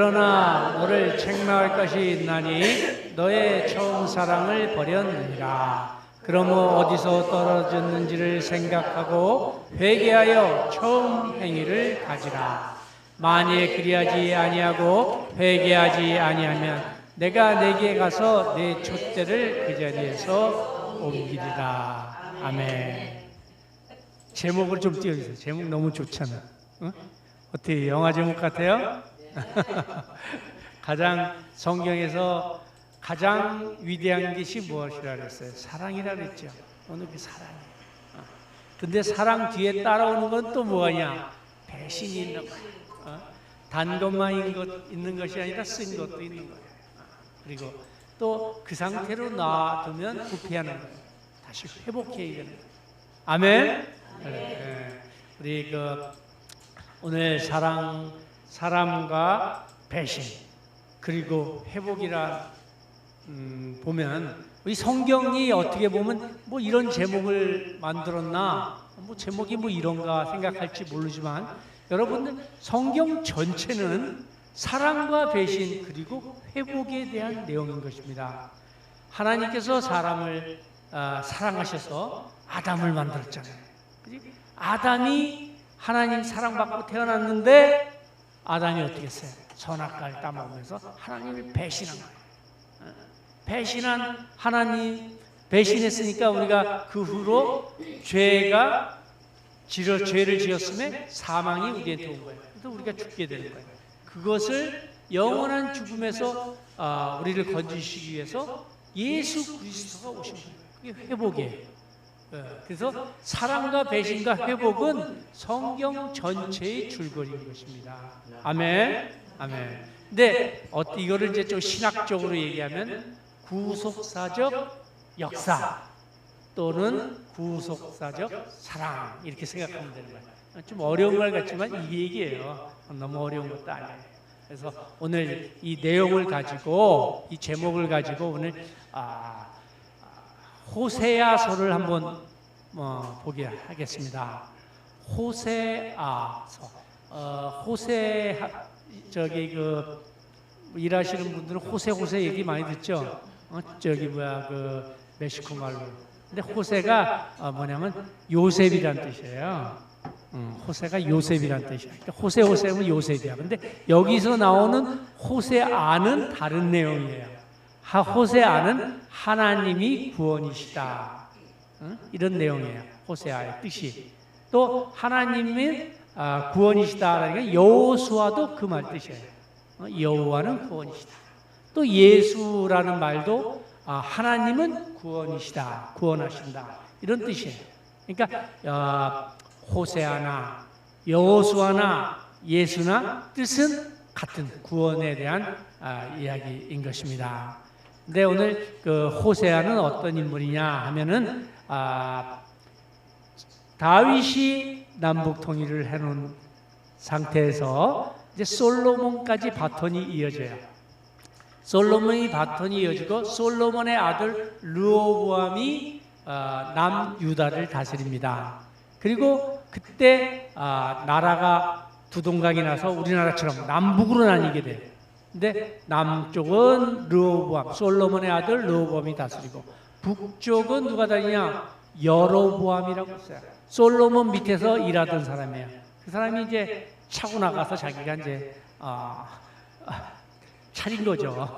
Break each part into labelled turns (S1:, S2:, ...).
S1: 그러나 너를 책망할 것이 있나니 너의 처음 사랑을 버렸느니라. 그러므로 어디서 떨어졌는지를 생각하고 회개하여 처음 행위를 가지라. 만일 그리하지 아니하고 회개하지 아니하면 내가 내게 가서 내 촛대를 그 자리에서 옮기리라. 아멘. 제목을 좀 띄워주세요. 제목 너무 좋잖아. 어? 어떻게 영화 제목 같아요? 가장 성경에서 가장 위대한 것이 무엇이라 그랬어요? 사랑이라 그랬죠. 오늘 그 사랑이에요. 근데 사랑 뒤에 따라오는 건 또 뭐냐? 배신이 있는 거예요. 단 것만 있는 것이 아니라 쓴 것도 있는 거예요. 그리고 또 그 상태로 놔두면 부패하는 거예요. 다시 회복해야 되는 거예요. 아멘? 네. 우리 오늘 사람과 배신 그리고 회복이라 보면 우리 성경이 어떻게 보면 뭐 이런 제목을 만들었나 뭐 제목이 뭐 이런가 생각할지 모르지만 여러분들 성경 전체는 사랑과 배신 그리고 회복에 대한 내용인 것입니다. 하나님께서 사람을 사랑하셔서 아담을 만들었잖아요. 아담이 하나님 사랑받고 태어났는데 아담이 어떻게 했어요? 선악과를 따먹으면서 하나님을 배신한 거예요. 배신한 하나님 배신했으니까 우리가 그 후로 죄를 지었음에 사망이 우리한테 온 거예요. 그래서 우리가 죽게 되는 거예요. 그것을 영원한 죽음에서 우리를 건지시기 위해서 예수 그리스도가 오신 거예요. 그게 회복이에요. 그래서 사랑과 배신과 회복은 성경 전체의 줄거리인 것입니다. 아멘. 아멘. 근데 이거를 이제 좀 신학적으로 얘기하면 구속사적 역사 또는 구속사적 사랑 이렇게 생각하면 되는 거예요. 좀 어려운 말 같지만 이 얘기예요. 너무 어려운 것도 아니에요. 그래서 오늘 이 내용을 가지고 이 제목을 가지고 오늘 호세아서를 한번 보게 하겠습니다. 호세아서. 일하시는 분들은 호세 얘기 많이 듣죠. 멕시코 말로. 근데 호세가 뭐냐면 요셉이란 뜻이에요. 호세가 요셉이란 뜻이야. 그러니까 호세면 요셉이야. 근데 여기서 나오는 호세아는 다른 내용이에요. 호세아는 하나님이 구원이시다. 이런 내용이에요. 호세아의 뜻이. 또 하나님이 구원이시다라는 게 여호수아도 그 말 뜻이에요. 여호와는 구원이시다. 또 예수라는 말도 하나님은 구원이시다. 구원하신다. 이런 뜻이에요. 그러니까 호세아나 여호수아나 예수나 뜻은 같은 구원에 대한 이야기인 것입니다. 근데 오늘 호세아는 어떤 인물이냐 하면은 다윗이 남북 통일을 해놓은 상태에서 이제 솔로몬까지 바톤이 이어져요. 솔로몬이 바톤이 이어지고 솔로몬의 아들 르호보암이 남유다를 다스립니다. 그리고 그때 나라가 두 동강이 나서 우리나라처럼 남북으로 나뉘게 돼요. 근데 남쪽은 르호보암, 솔로몬의 아들 르호보암이 다스리고 북쪽은 누가 다니냐? 여로보암이라고 했어요. 솔로몬 밑에서 일하던 사람이에요. 그 사람이 이제 차고 나가서 자기가 이제 차린 거죠.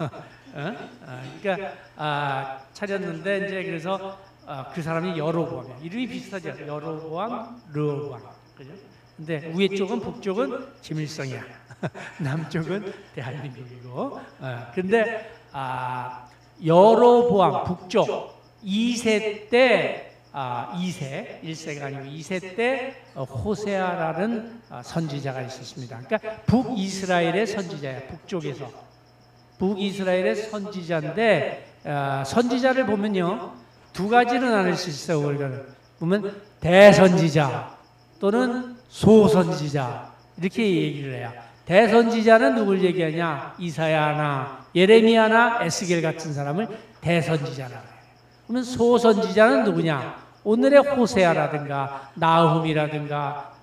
S1: 그러니까 차렸는데 이제 그래서 그 사람이 여로보암이에요. 이름이 비슷하죠. 여로보암, 르호보암. 그죠? 근데 위에 쪽은 북쪽은 김일성이야. 남쪽은 대한민국이고. 근데 여로보암 북쪽 2세 때 1세가 아니고 2세 때 호세아라는 선지자가 있었습니다. 그러니까 북이스라엘의 선지자예요. 북쪽에서. 북이스라엘의 선지자인데 선지자를 보면요. 두 가지를 나눌 수 있어요. 우리가 보면 대선지자 또는 소선지자 이렇게 얘기를 해요. 대선지자는 누굴 얘기하냐? 이사야나 예레미야나 에스겔 같은 사람을 대선지자라고 해요. 그러면 소선지자는 누구냐? 오늘의 호세아라든가 나훔이라든가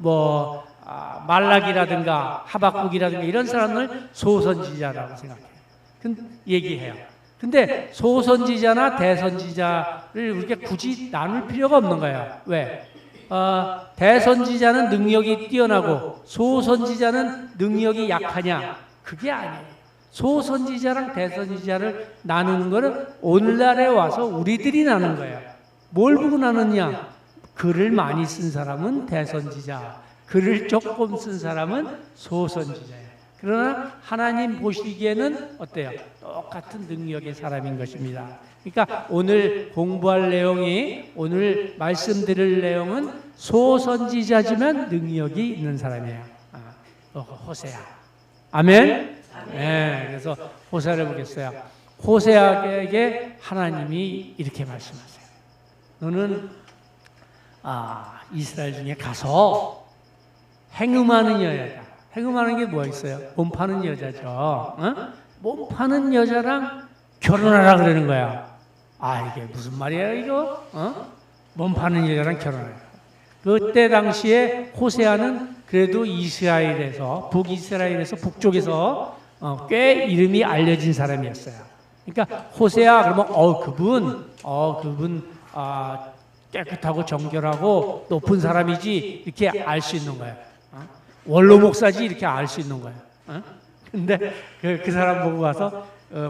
S1: 말락이라든가 하박국이라든가 이런 사람을 소선지자라고 생각해요. 얘기해요. 근데 소선지자나 대선지자를 우리가 굳이 나눌 필요가 없는 거예요. 왜? 대선지자는 능력이 뛰어나고 소선지자는 능력이 약하냐? 그게 아니에요. 소선지자랑 대선지자를 나누는 거는 오늘날에 와서 우리들이 나눈 거예요. 뭘 보고 나누냐? 글을 많이 쓴 사람은 대선지자, 글을 조금 쓴 사람은 소선지자예요. 그러나 하나님 보시기에는 어때요? 똑같은 능력의 사람인 것입니다. 그러니까 오늘 공부할 내용이, 오늘 말씀드릴 내용은 소선지자지만 능력이 있는 사람이에요. 호세아. 아멘? 네, 그래서 호세아를 보겠어요. 호세아에게 하나님이 이렇게 말씀하세요. 너는 이스라엘 중에 가서 행음하는 여자다. 행음하는 게 뭐가 있어요? 몸 파는 여자죠. 몸 파는 여자랑 결혼하라 그러는 거야. 이게 무슨 말이야 이거? 몸 파는 여자랑 결혼하라. 그때 당시에 호세아는 그래도 이스라엘에서, 북이스라엘에서, 북쪽에서 꽤 이름이 알려진 사람이었어요. 그러니까 호세아 그러면 그분 깨끗하고 정결하고 높은 사람이지 이렇게 알 수 있는 거예요. 원로 목사지 이렇게 알 수 있는 거예요. 근데 그 사람 보고 가서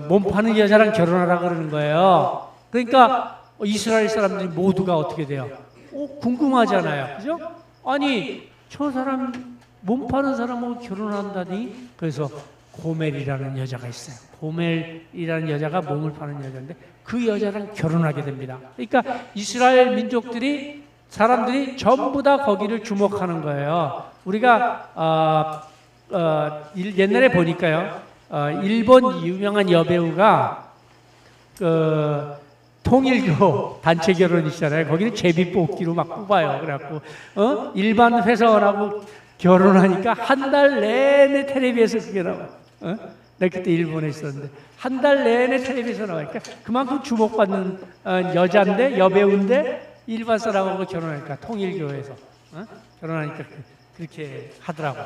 S1: 몸 파는 여자랑 결혼하라 그러는 거예요. 그러니까 이스라엘 사람들이 모두가 어떻게 돼요? 궁금하잖아요. 그죠? 아니 저 사람 몸 파는 사람하고 결혼한다니. 그래서 고멜이라는 여자가 있어요. 고멜이라는 여자가 몸을 파는 여자인데 그 여자랑 결혼하게 됩니다. 그러니까 이스라엘 민족들이, 사람들이 전부 다 거기를 주목하는 거예요. 우리가 옛날에 보니까요, 일본 유명한 여배우가 통일교 단체 결혼이시잖아요. 거기는 제비뽑기로 막 뽑아요. 그래갖고 일반 회사원하고 결혼하니까 한 달 내내 텔레비에서 그게 나와요. 내가 그때 일본에 있었는데 한 달 내내 텔레비에서 나오니까 그만큼 주목받는 여자인데, 여배우인데 일반 사람하고 결혼하니까, 통일교에서 결혼하니까 그렇게 하더라고.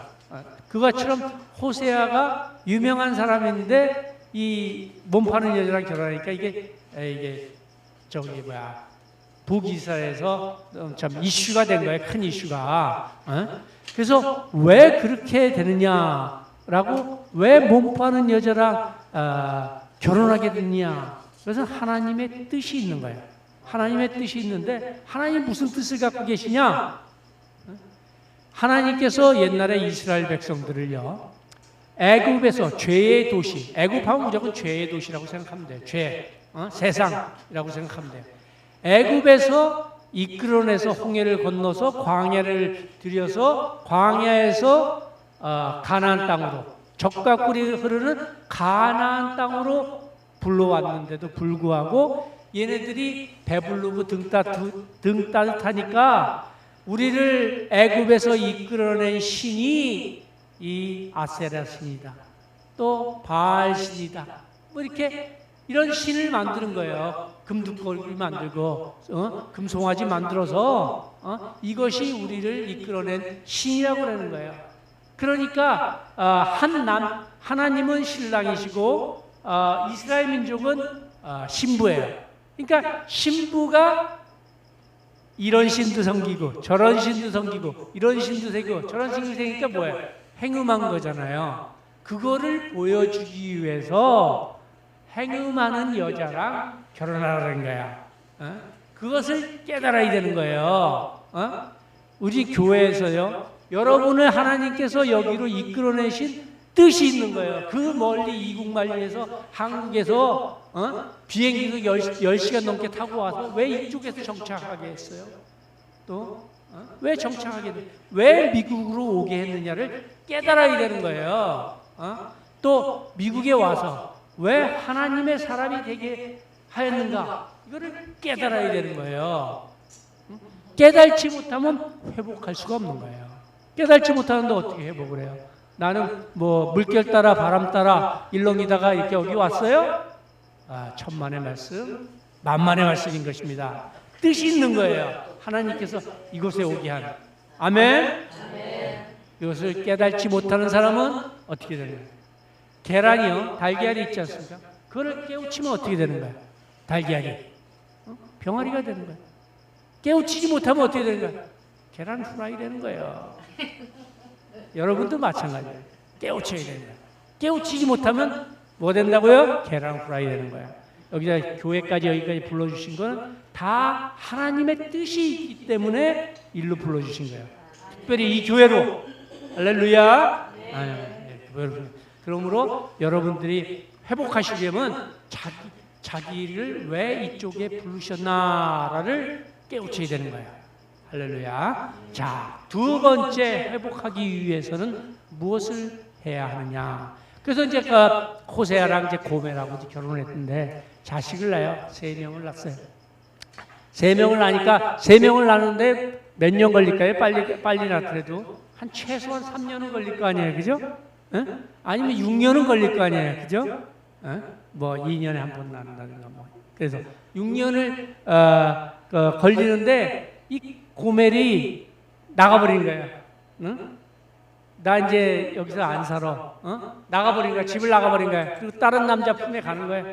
S1: 그것처럼 호세아가 유명한 사람인데 이 몸 파는 여자랑 결혼하니까 이게 북이스라엘에서 참 이슈가 된 거예요. 큰 이슈가. 그래서 왜 그렇게 되느냐라고, 왜 몸 파는 여자랑 결혼하게 됐냐. 그래서 하나님의 뜻이 있는 거예요. 하나님의 뜻이 있는데 하나님 무슨 뜻을 갖고 계시냐? 하나님께서 옛날에 이스라엘 백성들을요, 애굽에서, 죄의 도시, 애굽하면 무조건 죄의 도시라고 생각하면 돼요. 죄, 세상이라고 생각하면 돼요. 애굽에서 이끌어내서 홍해를 건너서 광야를 들여서 광야에서 가나안 땅으로, 젖과 꿀이 흐르는 가나안 땅으로 불러왔는데도 불구하고 얘네들이 배부르고 등 따뜻하니까 우리를 애굽에서 이끌어낸 신이 이 아세라 신이다, 또 바알 신이다, 뭐 이렇게 이런 신을 만드는 거예요. 금두꺼비 만들고 금송아지 만들어서 이것이 우리를 이끌어낸 신이라고 그러는 거예요. 그러니까 하나님은 신랑이시고 이스라엘 민족은 신부예요. 그러니까 신부가 이런 신도 섬기고 저런 신도 섬기고 이런 신도 섬기고 저런 신도 섬기니까 뭐예요? 행음한 거잖아요. 그거를 보여주기 위해서 행음하는 여자랑 결혼하라는 거야. 그것을 깨달아야 되는 거예요. 우리 교회에서요, 여러분을 하나님께서 여기로 이끌어내신 뜻이 있는 거예요. 그 멀리 이국만리에서 한국에서 비행기도 10시간 넘게 타고 와서 왜 이쪽에서 정착하게 했어요? 또 왜 정착하게 돼? 왜 미국으로 오게 했느냐를 깨달아야 되는 거예요. 또 미국에 와서 왜 하나님의 사람이 되게 하였는가? 이거를 깨달아야 되는 거예요. 깨달지 못하면 회복할 수가 없는 거예요. 깨달지 못하는데 어떻게 회복을 해요? 나는 뭐 물결 따라 바람 따라 일렁이다가 이렇게 여기 왔어요? 천만의 말씀, 만만의 말씀인 것입니다. 뜻이 있는 거예요. 하나님께서 이곳에 오게 한. 아멘? 그것을 깨닫지 못하는 사람은 어떻게 되는 거예요? 계란이요, 달걀이 있지 않습니까? 그걸 깨우치면 어떻게 되는 거예요? 달걀이 병아리가 되는 거예요. 깨우치지 못하면 어떻게 되는 거예요? 계란 후라이 되는 거예요. 여러분도 마찬가지예요. 깨우쳐야 되는 거예요. 깨우치지 못하면 뭐 된다고요? 계란 후라이 되는 거예요. 여기다 교회까지 여기까지 불러주신 건 다 하나님의 뜻이 있기 때문에 일로 불러주신 거예요. 특별히 이 교회로. 할렐루야. 그러므로 여러분들이 회복하시려면 자기를 왜 이쪽에 부르셨나를 깨우쳐야 되는 거예요. 할렐루야. 자, 두 번째 회복하기 위해서는 무엇을 해야 하느냐? 그래서 이제 호세아랑 이제 고멜하고 이제 결혼했는데 자식을 낳아요. 3명을 낳았어요. 3명을 낳으니까 3명을 낳는데 몇 년 걸릴까요? 빨리 낳더라도 한 최소한 3년은 걸릴 거 아니에요, 그죠? 에? 아니면 6년은 걸릴 거 아니에요, 그죠? 에? 뭐 2년에 한 번 낳는다든가 뭐. 그래서 6년을 걸리는데 이 고멜이 나가버린 거예요. 응? 나 이제 여기서 안 살아. 나가버린 거야. 집을 나가버린 거야. 그리고 다른 남자 품에 가는 거야.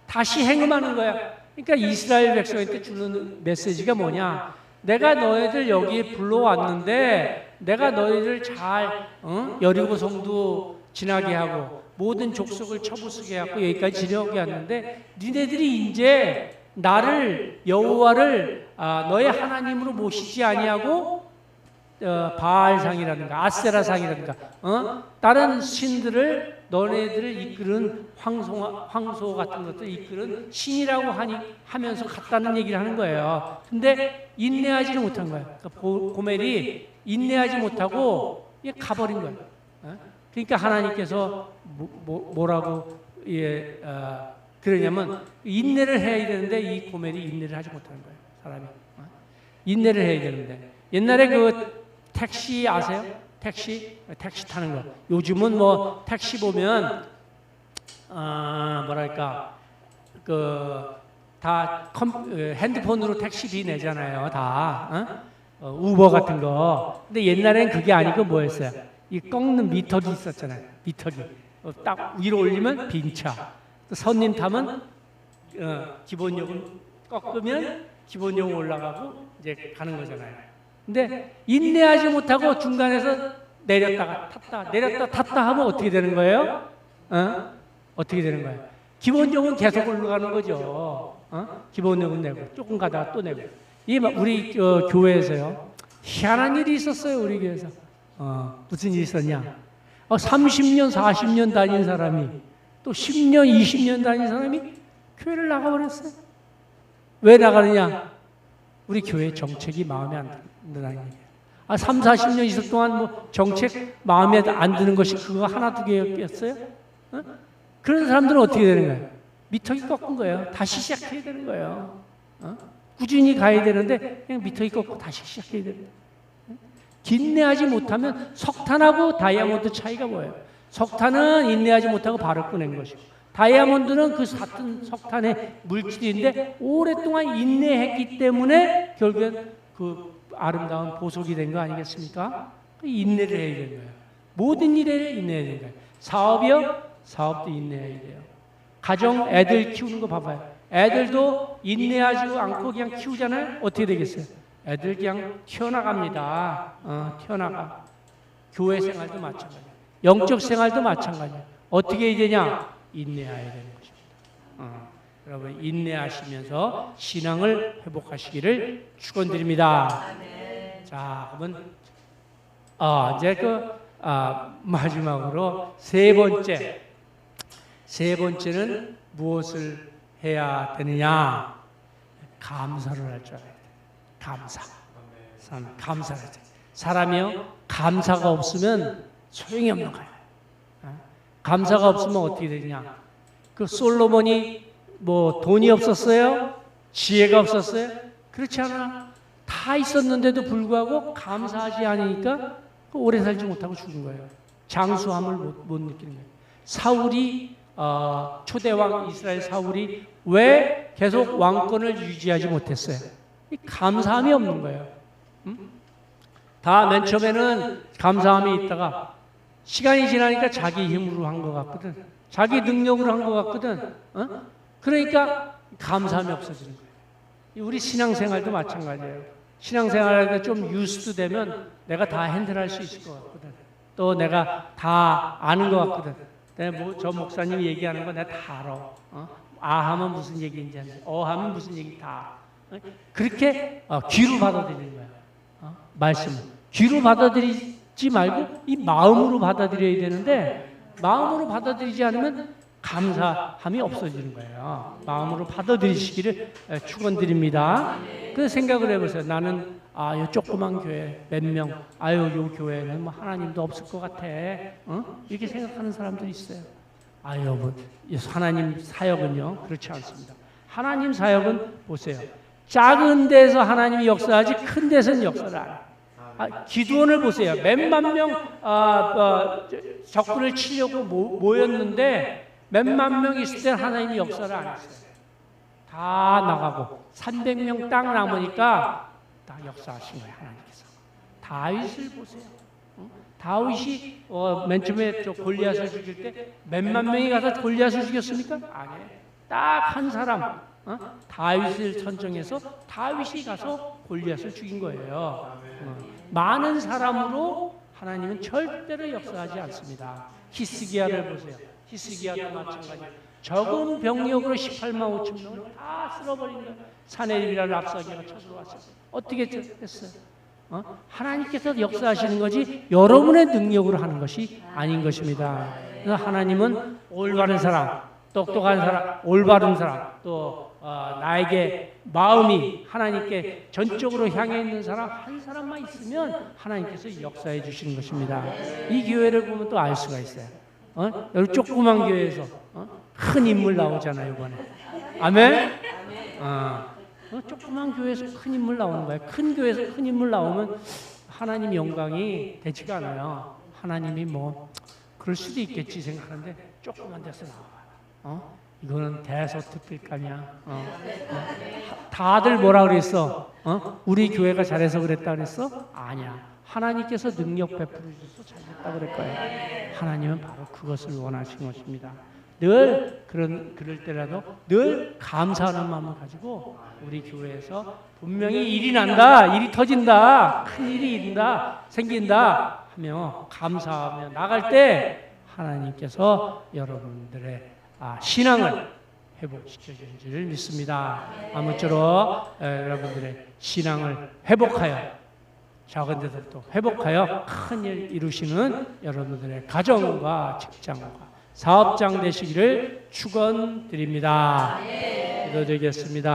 S1: 다시 행음하는 거야. 그러니까 이스라엘 백성한테 주는 메시지가 뭐냐? 내가 너희들 여기에 불러왔는데 내가 너희들 잘 여리고 성도 지나게 하고 모든 족속을 쳐부수게 하고 여기까지 지내오게 왔는데 니네들이 이제 나를 여호와를 너의 하나님으로 모시지 아니하고 바알상이라든가 아세라상이라든가 다른 신들을 너네들을 이끄는 황소 같은 것들 이끄는 신이라고 하면서 갔다는 얘기를 하는 거예요. 근데 인내하지를 못한 거예요. 그러니까 고멜이 인내하지 못하고 가버린 거예요. 그러니까 하나님께서 뭐라고 그러냐면 인내를 해야 되는데 이 고멜이 인내를 하지 못하는 거예요. 사람이 인내를 해야 되는데 옛날에 그 택시 아세요? 택시 타는 거. 요즘은 뭐 택시 보면 뭐랄까 다 핸드폰으로 택시비 내잖아요. 다 우버 같은 거. 근데 옛날엔 그게 아니고 뭐였어요? 이 꺾는 미터기 있었잖아요. 미터기 딱 위로 올리면 빈차. 손님 타면 기본 요금 꺾으면 기본 요금 올라가고 이제 가는 거잖아요. 근데 인내하지 못하고 중간에서 내렸다가 탔다 내렸다 탔다 하면 어떻게 되는 거예요? 어떻게 되는 거예요? 기본 요금 계속 올라가는 거죠. 기본 요금 내고 조금 가다가 또 내고. 이 우리 교회에서요 희한한 일이 있었어요. 우리 교회에서 무슨 일이 있었냐? 30년 40년 다닌 사람이 또 10년 20년 다닌 사람이 교회를 나가버렸어요. 왜 나가느냐? 우리 교회 정책이 마음에 안 든다는 얘기예요. 3, 40년 있을 동안 뭐 정책 마음에 안 드는 것이 그거 하나 두 개였어요? 그런 사람들은 어떻게 되는 거예요? 미터기 꺾은 거예요. 다시 시작해야 되는 거예요. 꾸준히 가야 되는데 그냥 미터기 꺾고 다시 시작해야 되는 거예요. 인내하지 못하면 석탄하고 다이아몬드 차이가 뭐예요? 석탄은 인내하지 못하고 바로 꺼낸 것이고 다이아몬드는 그 같은 석탄의 물질인데 오랫동안 인내했기 때문에 결국엔 그 아름다운 보석이 된 거 아니겠습니까? 인내를 해야 되는 거예요. 모든 일에 인내해야 되는 거예요. 사업이요? 사업도 인내해야 돼요. 가정 애들 키우는 거 봐봐요. 애들도 인내하지 않고 그냥 키우잖아요. 어떻게 되겠어요? 애들 그냥 튀어나갑니다. 튀어나가. 교회 생활도 마찬가지예요. 영적 생활도 마찬가지예요. 어떻게 해야 되냐? 인내해야 되는 것입니다. 여러분 인내하시면서 신앙을 회복하시기를 축원드립니다. 자, 그러면 이제 마지막으로 세 번째는 무엇을 해야 되느냐? 감사를 할 줄 알아야 돼. 감사를 할 줄. 사람이요 감사가 없으면 소용이 없는 거예요. 감사가 없으면 어떻게 되냐? 그 솔로몬이 뭐 돈이 없었어요? 지혜가 없었어요? 그렇지 않아. 다 있었는데도 불구하고 감사하지 않으니까 오래 살지 못하고 죽은 거예요. 장수함을 못 느끼는 거예요. 사울이 초대왕 이스라엘 사울이 왜 계속 왕권을 유지하지 못했어요? 이 감사함이 없는 거예요. 다 맨 처음에는 감사함이 있다가 시간이 지나니까 자기 힘으로 한 것 같거든. 자기 능력으로 한 것 같거든. 그러니까 감사함이 없어지는 거예요. 우리 신앙생활도 마찬가지예요. 신앙생활할 때 좀 유스트 되면 내가 다 핸들할 수 있을 것 같거든. 또 내가 다 아는 것 같거든. 저 목사님이 얘기하는 거 내가 다 알아. 하면 무슨 얘기인지 알지. 하면 무슨 얘기 다. 그렇게 귀로 받아들이는 거야. 말씀을. 귀로 받아들이지 말고 이 마음으로 받아들여야 되는데 마음으로 받아들이지 않으면 감사함이 없어지는 거예요. 마음으로 받아들이시기를 축원드립니다. 그 생각을 해보세요. 나는 요 조그만 교회 몇 명, 요 교회는 뭐 하나님도 없을 것 같아. 이렇게 생각하는 사람들이 있어요. 뭐 하나님 사역은요 그렇지 않습니다. 하나님 사역은 보세요. 작은 데서 하나님이 역사하지 큰 데서는 역사를 안 해요. 기드온을 보세요. 몇만 명 적군을 치려고 모였는데 몇만 명 있을 때 하나님이 역사를 안 했어요. 다 나가고 300명 딱 남으니까 다 역사하신 거예요. 하나님께서. 다윗을 보세요. 다윗이 맨 처음에 골리앗을 죽일 때 몇만 명이 가서 골리앗을 죽였습니까? 아니에요. 딱 한 사람 다윗을 선정해서 다윗이 가서 골리앗을 죽인 거예요. 많은 사람으로 하나님은 절대로 역사하지 않습니다. 히스기야를 보세요. 히스기야도 마찬가지. 적은 병력으로 18만 5천 명을 다 쓸어버린 거예요. 사내립이라는 랍사기가 쳐들어왔어요. 어떻게 됐어요? 하나님께서 역사하시는 거지 여러분의 능력으로 하는 것이 아닌 것입니다. 그래서 하나님은 올바른 사람, 똑똑한 사람, 올바른 사람, 또 나에게 마음이 하나님께 전적으로 향해 있는 사람 한 사람만 있으면 하나님께서 역사해 주시는 것입니다. 이 교회를 보면 또 알 수가 있어요. 여기 조그만 교회에서 큰 인물 나오잖아요, 이번에. 아멘? 조그만 교회에서 큰 인물 나오는 거예요. 큰 교회에서 큰 인물 나오면 하나님 영광이 되지가 않아요. 하나님이 뭐 그럴 수도 있겠지 생각하는데 조그만 데서 나와요. 이거는 대서특필감이야. 다들 뭐라 그랬어? 우리 교회가 잘해서 그랬다 그랬어? 아니야. 하나님께서 능력 베풀어 주셔서 잘했다 그럴 거예요. 하나님은 바로 그것을 원하신 것입니다. 늘 그럴 때라도 늘 감사하는 마음을 가지고 우리 교회에서 분명히 일이 난다, 일이 터진다, 큰 일이 생긴다 하며 감사하며 나갈 때 하나님께서 여러분들의 신앙을 회복시켜 주신 줄 믿습니다. 아무쪼록 여러분들의 신앙을 회복하여 작은 데서부터 회복하여 큰 일 이루시는 여러분들의 가정과 직장과 사업장 되시기를 축원드립니다. 기도드리겠습니다.